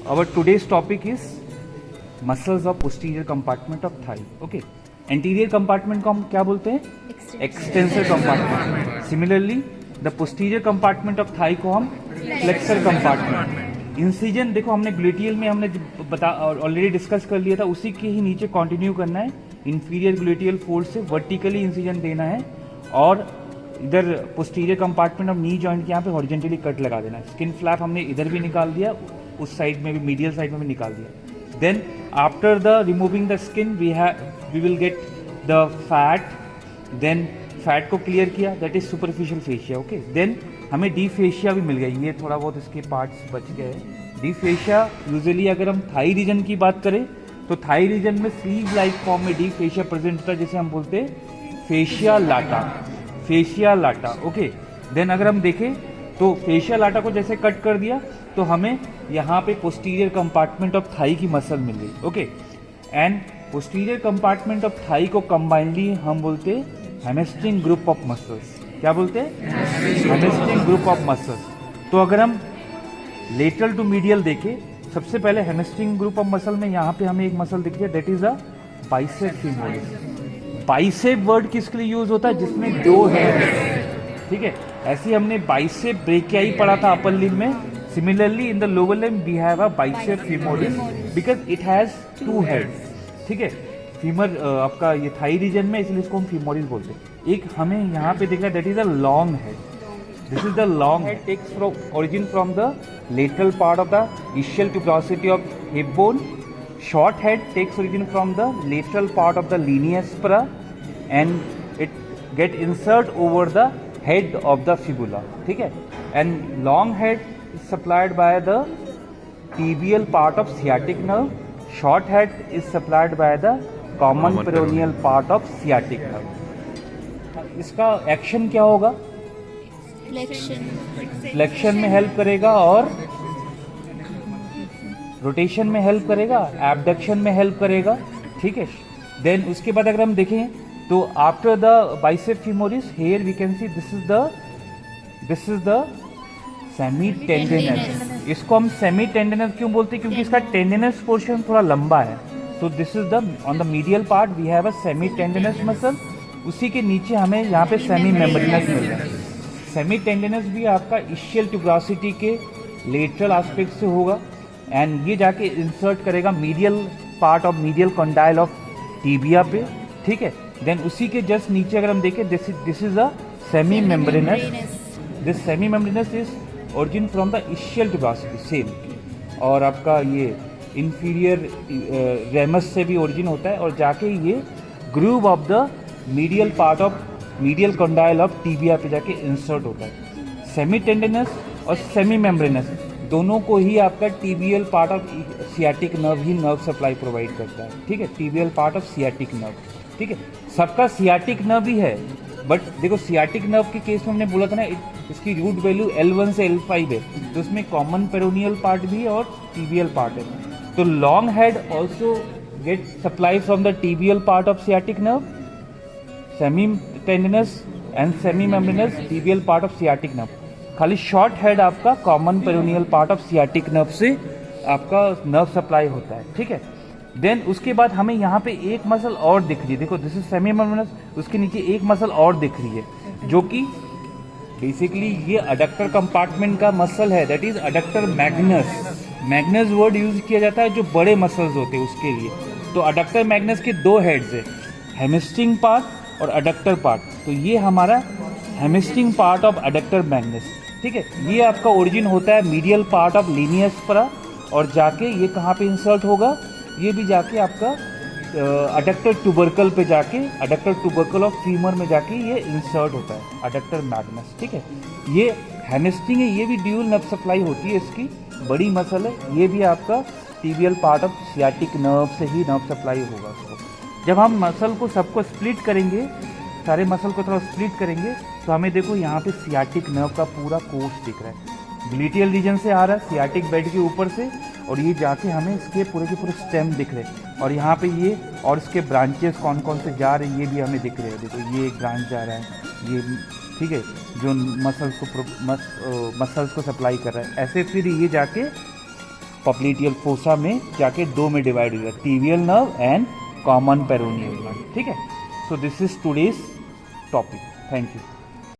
our today's topic is muscles of posterior compartment of thigh. Okay. Anterior compartment को हम क्या बोलते हैं? Extensor compartment. Similarly, the posterior compartment of thigh को हम flexor compartment. इंसिजन देखो हमने ग्लूटियल में हमने ऑलरेडी डिस्कस कर लिया था, उसी के ही नीचे कंटिन्यू करना है. इंफीरियर ग्लूटियल फोल्ड से वर्टिकली इंसिजन देना है और इधर posterior compartment of knee joint के यहाँ पे हॉरिजॉन्टली कट लगा देना है. स्किन फ्लैप हमने इधर भी निकाल दिया, उस साइड में भी मीडियल साइड में भी निकाल दिया. Then after the removing the skin we will get the fat. Then fat को क्लियर किया, that is superficial fascia. Okay. Then हमें डी फेशिया भी मिल गई. ये थोड़ा बहुत इसके पार्ट्स बच गए. डी फेशिया यूजुअली अगर हम थाई रीजन की बात करें तो थाई रीजन में स्लीव लाइक फॉर्म में डी फेशिया प्रेजेंट होता है, जिसे हम बोलते हैं फेशिया लाटा. फेशिया लाटा. ओके. देन अगर हम देखें तो फेशिया लाटा को जैसे कट कर दिया तो हमें यहाँ पे पोस्टीरियर कंपार्टमेंट ऑफ थाई की मसल मिल गई. Okay. And posterior compartment of thigh को कंबाइनली हम बोलते हैं हैमस्ट्रिंग ग्रुप ऑफ मसल्स. क्या बोलते हैं? Hamstring group of muscles. तो अगर हम लेटरल टू मीडियल देखें, सबसे पहले हैमस्ट्रिंग ग्रुप ऑफ मसल में यहाँ पे हमें एक मसल दिख रही है, that is a bicep femoris. Bicep word किसके लिए यूज होता है? जिसमें दो है. ठीक है. ऐसे ही हमने बाइसेप ब्रेकियाई पढ़ा था अपर लिम्ब में. Similarly in the lower limb we have a bicep femoris because it has two heads. ठीक है. फीमर आपका ये थाई रीजन में, इसलिए इसको हम फीमोरिस बोलते हैं. एक हमें यहाँ पे दिख रहा है, that is a long head. This is the long head, takes from origin from the lateral part of the ischial tuberosity of hip bone. Short head takes origin from the lateral part of the linea aspera and it get insert over the head of the fibula. ठीक है. And long head is supplied by the tibial part of sciatic nerve. Short head is supplied by the common peroneal part of sciatic nerve. इसका action क्या होगा? Flexion में help करेगा और rotation में help करेगा, एबडक्शन में हेल्प करेगा. ठीक है. देन उसके बाद अगर हम देखें तो after the bicep femoris here we can see this is the semitendinosus. इसको हम सेमी टेंडिनस क्यों बोलते हैं? क्योंकि इसका टेंडिनस पोर्शन थोड़ा लंबा है. तो this is the on the medial part we have a semitendinosus muscle. उसी के नीचे हमें यहाँ पे सेमी मेम्ब्रेनस मिल रहा है. सेमी टेंडिनस भी आपका इशियल ट्यूब्रोसिटी के लेटरल एस्पेक्ट से होगा एंड ये जाके इंसर्ट करेगा medial part of medial condyle of tibia पे. ठीक है. देन उसी के जस्ट नीचे अगर हम देखें this is a semi membranes. This semi membranes is origin from the essential tuberosity same. और आपका ये इंफीरियर रेमस से भी ओरिजिन होता है और जाके ये groove of the medial part of medial condyle of tibia पे जाके इंसर्ट होता है. सेमी टेंडिनस और सेमी मेम्ब्रेनस दोनों को ही आपका tibial part of sciatic nerve he nerve supply provide करता है. ठीक है. Tibial part of sciatic nerve. ठीक है. सबका सियाटिक नर्व ही है, बट देखो सियाटिक नर्व के केस में हमने बोला था ना इसकी रूट वैल्यू L1 से L5 है, तो उसमें कॉमन पेरोनियल पार्ट भी है और टीबियल पार्ट है. तो long head also get supply from the tibial part of sciatic nerve. Semi tendinous and semi membranes tibial part of sciatic nerve. खाली शॉर्ट हेड आपका common peroneal part of sciatic nerve से आपका nerve supply होता है. ठीक है. Then उसके बाद हमें यहाँ पे एक मसल और दिख रही है. देखो दिस इज सेमी मेम्ब्रेनस, उसके नीचे एक मसल और दिख रही है जो कि बेसिकली ये अडक्टर कंपार्टमेंट का मसल है, that is adductor Magnus. Magnus word use किया जाता है जो बड़े मसल्स होते हैं उसके लिए. तो अडक्टर मैग्नस के दो हेड्स है, हैमस्ट्रिंग पार्ट और अडक्टर पार्ट. तो ये हमारा hamstring part of adductor Magnus. ठीक है. ये आपका ओरिजिन होता है medial part of Linnaea aspera और जाके ये कहाँ पे इंसर्ट होगा? ये भी जाके आपका अडक्टर ट्यूबरकल पे जाके अडक्टर ट्यूबरकल ऑफ फीमर में जाके ये इंसर्ट होता है अडक्टर मैग्नस. ठीक है. ये हैमस्ट्रिंग है, ये भी ड्यूल नर्व सप्लाई होती है, इसकी बड़ी मसल है. ये भी आपका tibial part of sciatic nerve से ही नर्व सप्लाई होगा उसको. जब हम मसल को सबको स्प्लिट करेंगे, सारे मसल को थोड़ा स्प्लिट करेंगे, तो हमें देखो यहाँ पे सियाटिक नर्व का पूरा कोर्स दिख रहा है. ग्लूटियल रीजन से आ रहा है सियाटिक बेड के ऊपर से और ये जाके हमें इसके पूरे के पूरे स्टेम दिख रहे हैं. और यहाँ पे ये और इसके ब्रांचेस कौन कौन से जा रहे हैं ये भी हमें दिख रहे हैं. देखो ये एक ब्रांच जा रहा है, ये ठीक है, जो मसल्स को सप्लाई कर रहा है. ऐसे फिर ये जाके पॉप्लिटियल फोसा में जाके दो में डिवाइड हो जाएगा, tibial nerve and common peroneal nerve. ठीक है, so this is today's topic. Thank you.